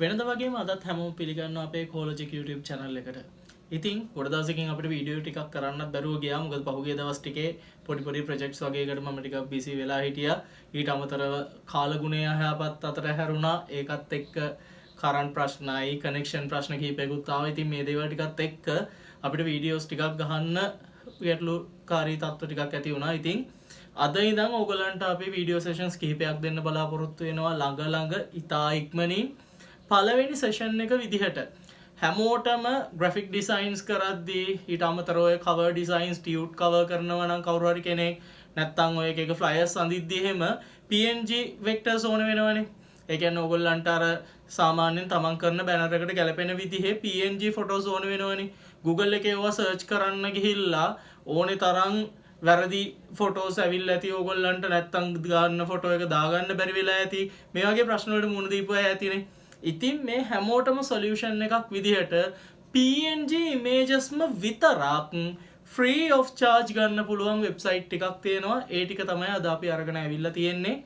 වෙනද වගේම අදත් හැමෝම පිළිගන්නවා අපේ Cologic YouTube channel එකට. ඉතින් ගොඩ දවසකින් අපිට වීඩියෝ ටිකක් කරන්නත් බැරුව ගියා. මොකද පහුගිය දවස් ටිකේ පොඩි projects වගේකට මම ටිකක් busy වෙලා හිටියා. ඊට අමතරව කාලගුණය යහපත් අතර හැරුණා. ඒකත් එක්ක කරන්ට් ප්‍රශ්නයි කනෙක්ෂන් ප්‍රශ්න කිහිපයකුත් ආවා. ඉතින් මේ දේවල් ටිකත් එක්ක අපිට වීඩියෝස් ටිකක් ගහන්න ගැටලුකාරී තත්ත්ව ටිකක් ඇති වුණා. ඉතින් අද ඉඳන් ඕගලන්ට අපි වීඩියෝ සෙෂන්ස් කිහිපයක් දෙන්න බලාපොරොත්තු වෙනවා ළඟ ඉතා ඉක්මනින්. පළවෙනි සෙෂන් එක විදිහට හැමෝටම ග්‍රැෆික් ඩිසයින්ස් කරද්දී ඊට අමතරව ඔය කවර් ඩිසයින්ස් ටියුට් කවර් කරනවා නම් කවුරු හරි කෙනෙක් නැත්නම් ඔය එක ෆ්ලයර්ස් අඳිද්දී එහෙම PNG වෙක්ටර්ස් ඕන වෙනවනේ. ඒ කියන්නේ ඕගොල්ලන්ට අර සාමාන්‍යයෙන් තමන් කරන බැනර් එකට ගැලපෙන විදිහේ PNG ෆොටෝස් ඕන වෙනවනේ. Google එකේ ඒවා සර්ච් කරන්න ගිහිල්ලා ඕනේ තරම් වැරදි ෆොටෝස් ඇවිල්ලා ඇති ඕගොල්ලන්ට නැත්නම් ගන්න ෆොටෝ එක දාගන්න බැරි වෙලා ඇති. මේ වගේ ප්‍රශ්න වලට මුහුණ දීපු අය ඇතිනේ. ඉතින් මේ හැමෝටම සොලියුෂන් එකක් විදිහට PNG ඉමේජස්ම විතරක් ෆ්‍රී of charge ගන්න පුළුවන් වෙබ්සයිට් එකක් තියෙනවා. ඒ ටික තමයි අද අපි අරගෙන ඇවිල්ලා තියෙන්නේ.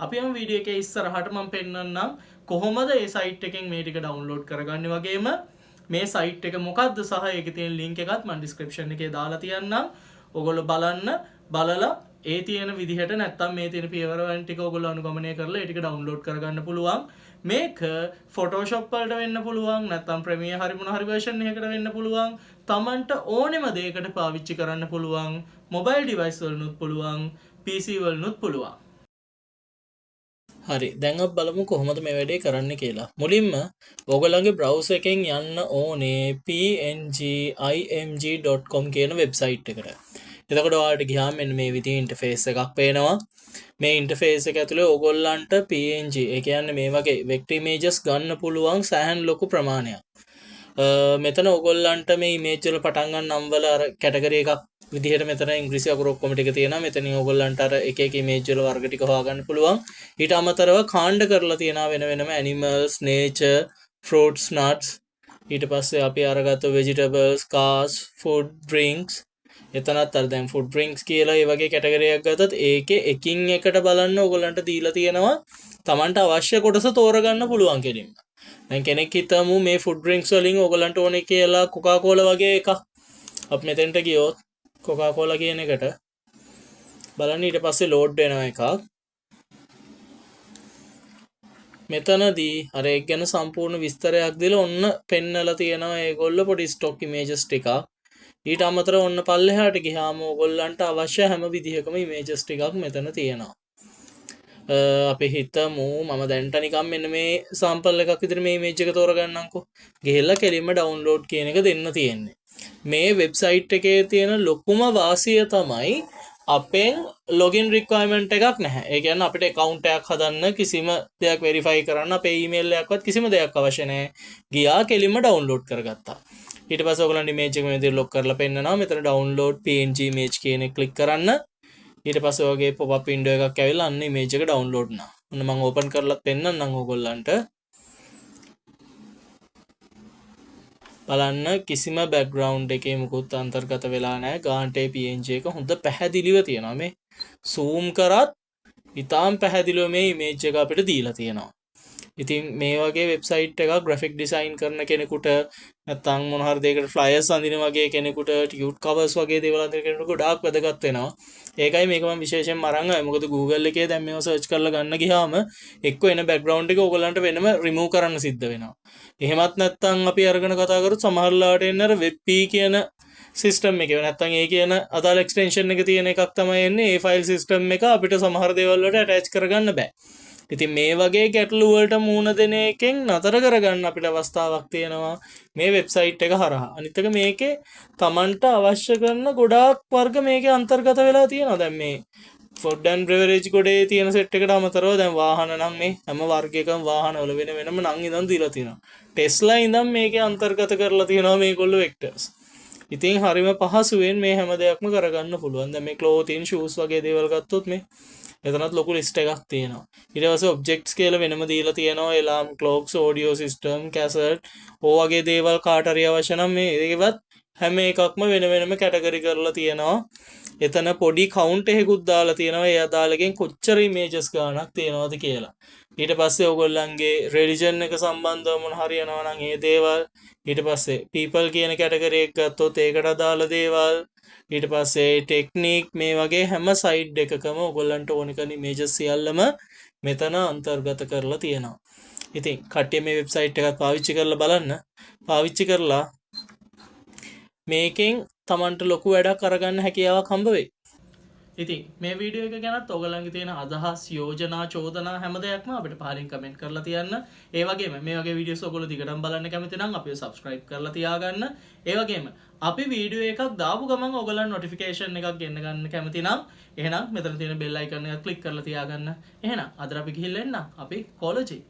අපි යම් වීඩියෝ එකේ ඉස්සරහට මම පෙන්නන්නම් කොහොමද මේ සයිට් එකෙන් මේ ටික ඩවුන්ලෝඩ් කරගන්නේ වගේම මේ සයිට් එක මොකක්ද සහ ඒකේ තියෙන ලින්ක් එකත් මම ඩිස්ක්‍රිප්ෂන් එකේ දාලා තියන්නම්. ඔයගොල්ලෝ බලලා ඒ තියෙන විදිහට නැත්තම් මේ තියෙන පියවරයන් ටික ඔයගොල්ලෝ අනුගමනය කරලා ඒ ටික ඩවුන්ලෝඩ් කරගන්න පුළුවන්. මේක Photoshop වලට වෙන්න පුළුවන් නැත්නම් Premiere හරි මොන හරි version එකකට වෙන්න පුළුවන්. Tamanට ඕනෙම දෙයකට පාවිච්චි කරන්න පුළුවන්. mobile device වලනුත් පුළුවන්, PC වලනුත් පුළුවන්. හරි දැන් අපි බලමු කොහොමද මේ වැඩේ කරන්න කියලා. මුලින්ම ඔයගොල්ලන්ගේ browser එකෙන් යන්න ඕනේ pngimg.com කියන වෙබ්සයිට් එකට. එතකොට ඔයාලට ගියාම මෙන්න මේ විදිහේ ඉන්ටර්ෆේස් එකක් පේනවා. මේ ඉන්ටර්ෆේස් එක ඇතුලේ ඔයගොල්ලන්ට PNG ඒ කියන්නේ මේ වගේ vector images ගන්න පුළුවන් සෑහෙන ලොකු ප්‍රමාණයක්. මෙතන ඔයගොල්ලන්ට මේ image වල පටන් ගන්න නම් වල අර කැටගරි එකක් විදිහට මෙතන ඉංග්‍රීසි අකුරු ඔක්කොම ටික තියෙනවා. මෙතනින් ඔයගොල්ලන්ට අර එක එක image වල වර්ග ටික හොයාගන්න පුළුවන්. ඊට අමතරව කාණ්ඩ කරලා තියෙනවා වෙනම animals, nature, fruits, nuts. ඊට පස්සේ අපි අරගත්ත vegetables, cars, food, drinks. එතනත් අර දැන් food drinks කියලා ඒ වගේ කැටගරි එකක් ගත්තත් ඒකේ එකින් එකට බලන්න ඔයගොල්ලන්ට දීලා තියෙනවා. Tamanට අවශ්‍ය කොටස තෝරගන්න පුළුවන් කෙලින්ම. දැන් කෙනෙක් හිතමු මේ food drinks වලින් ඔයගොල්ලන්ට ඕනේ කියලා Coca-Cola වගේ එකක්. අපි මෙතෙන්ට ගියොත් Coca-Cola කියන එකට බලන්න ඊට පස්සේ load වෙනවා එකක්. මෙතනදී අර ඒක ගැන සම්පූර්ණ විස්තරයක් දීලා ඔන්න පෙන්නලා තියෙනවා ඒගොල්ලෝ පොඩි stock images ටිකක්. ඊට අමතරව ඔන්න පල්ලෙහාට ගියාම ඔයගොල්ලන්ට අවශ්‍ය හැම විදිහකම images ටිකක් මෙතන තියෙනවා. අපි හිතමු මම දැන්ට නිකන් මෙන්න මේ sample එකක් විතර මේ image එක තෝරගන්නම්කෝ. ගිහිල්ලා කෙලින්ම download කියන එක දෙන්න තියෙන්නේ. මේ වෙබ්සයිට් එකේ තියෙන ලොකුම වාසිය තමයි අපෙන් login requirement එකක් නැහැ. ඒ කියන්නේ අපිට account එකක් හදන්න කිසිම දෙයක් verify කරන්න අපේ email එකක්වත් කිසිම දෙයක් අවශ්‍ය නැහැ. ගියා කෙලින්ම download කරගත්තා. ඊට පස්සේ ඔයගොල්ලන් image එක මේ විදිහට lock කරලා පෙන්නනවා. මෙතන download png image කියන එක click කරන්න. ඊට පස්සේ ඔයගේ pop up window එකක් ඇවිල්ලා අන්න image එක download නා. ඔන්න මම open කරලා පෙන්නන්නම් ඔයගොල්ලන්ට. බලන්න කිසිම background එකේ මුකුත් අන්තර්ගත වෙලා නැහැ. ගාන්ට png එක හොඳ පැහැදිලිව තියෙනවා. මේ zoom කරත් ඉතාම පැහැදිලිව මේ image එක අපිට දීලා තියෙනවා. ඉතින් මේ වගේ වෙබ්සයිට් එකක් graphic design කරන කෙනෙකුට නැත්නම් මොන හරි දෙයකට flyers අඳින වගේ කෙනෙකුට tute covers වගේ දේවල් අඳින කෙනෙකුට ගොඩාක් වැදගත් වෙනවා. ඒකයි මේක මම විශේෂයෙන්ම අරන් ආවේ. මොකද Google එකේ දැන් මේව search කරලා ගන්න ගියාම එක්ක එන background එක ඕගොල්ලන්ට වෙනම remove කරන්න සිද්ධ වෙනවා. එහෙමත් නැත්නම් අපි අරගෙන කතා කරොත් සමහරලාට එන්න අර webp කියන සිස්ටම් එකේ නැත්නම් ඒ කියන අදාළ එක්ස්ටෙන්ෂන් එක තියෙන එකක් තමයි එන්නේ. ඒ ෆයිල් සිස්ටම් එක අපිට සමහර දේවල් වලට ඇටච් කරගන්න බෑ. ඉතින් මේ වගේ ගැටලු වලට මුහුණ දෙන එකෙන් නතර කරගන්න අපිට අවස්ථාවක් තියෙනවා මේ වෙබ්සයිට් එක හරහා. අනිත් එක මේකේ Tamanට අවශ්‍ය කරන ගොඩාක් වර්ග මේකේ අන්තර්ගත වෙලා තියෙනවා. දැන් මේ food and beverage ගොඩේ තියෙන සෙට් එකට අමතරව දැන් වාහන නම් මේ හැම වර්ගයකම වාහන වල වෙනම නම් ඉඳන් දීලා තියෙනවා. Tesla ඉඳන් මේකේ අන්තර්ගත කරලා තියෙනවා මේගොල්ලෝ vectors. ඉතින් හරිම පහසුවෙන් මේ හැම දෙයක්ම කරගන්න පුළුවන්. දැන් මේ clothing shoes වගේ දේවල් ගත්තොත් මේ එතනත් ලොකු ලිස්ට් එකක් තියෙනවා. ඊට පස්සේ objects කියලා වෙනම දීලා තියෙනවා. alarm clocks, audio system, cassette, ඕ වගේ දේවල් කාට හරි අවශ්‍ය නම් මේ ඒවත් හැම එකක්ම වෙන වෙනම කැටගරි කරලා තියෙනවා. එතන පොඩි කවුන්ට් එකකුත් දාලා තියෙනවා ඒ අදාළගෙන් කොච්චර ඉමේජස් ගාණක් තියෙනවද කියලා. ඊට පස්සේ ඔයගොල්ලන්ගේ රිලිජන් එක සම්බන්ධව මොන හරි යනවා නම් ඒ දේවල්, ඊට පස්සේ people කියන කැටගරි එක ගත්තොත් ඒකට අදාළ දේවල්, ඊට පස්සේ ටෙක්නික්, මේ වගේ හැම සයිඩ් එකකම ඔයගොල්ලන්ට ඕන කරන ඉමේජස් සියල්ලම මෙතන අන්තර්ගත කරලා තියෙනවා. ඉතින් කට්ටිය මේ වෙබ්සයිට් එකත් පාවිච්චි කරලා බලන්න. පාවිච්චි කරලා මේකෙන් තමන්ට ලොකු වැඩක් කරගන්න හැකියාවක් හම්බ වෙයි. ඉතින් මේ වීඩියෝ එක ගැනත් ඔයගලන්ගේ තියෙන අදහස්, යෝජනා, චෝදනා හැම දෙයක්ම අපිට පහලින් කමෙන්ට් කරලා තියන්න. ඒ වගේම මේ වගේ වීඩියෝස් ඔයගොල්ලෝ දිගටම බලන්න කැමති නම් අපිව subscribe කරලා තියාගන්න. ඒ වගේම අපි වීඩියෝ එකක් දාපු ගමන් ඔයගලන් notification එකක් ගෙන්න ගන්න කැමති නම් එහෙනම් මෙතන තියෙන bell icon එක click කරලා තියාගන්න. එහෙනම් අද අපි ගිහිල්ලා එන්න අපි කොලොජික්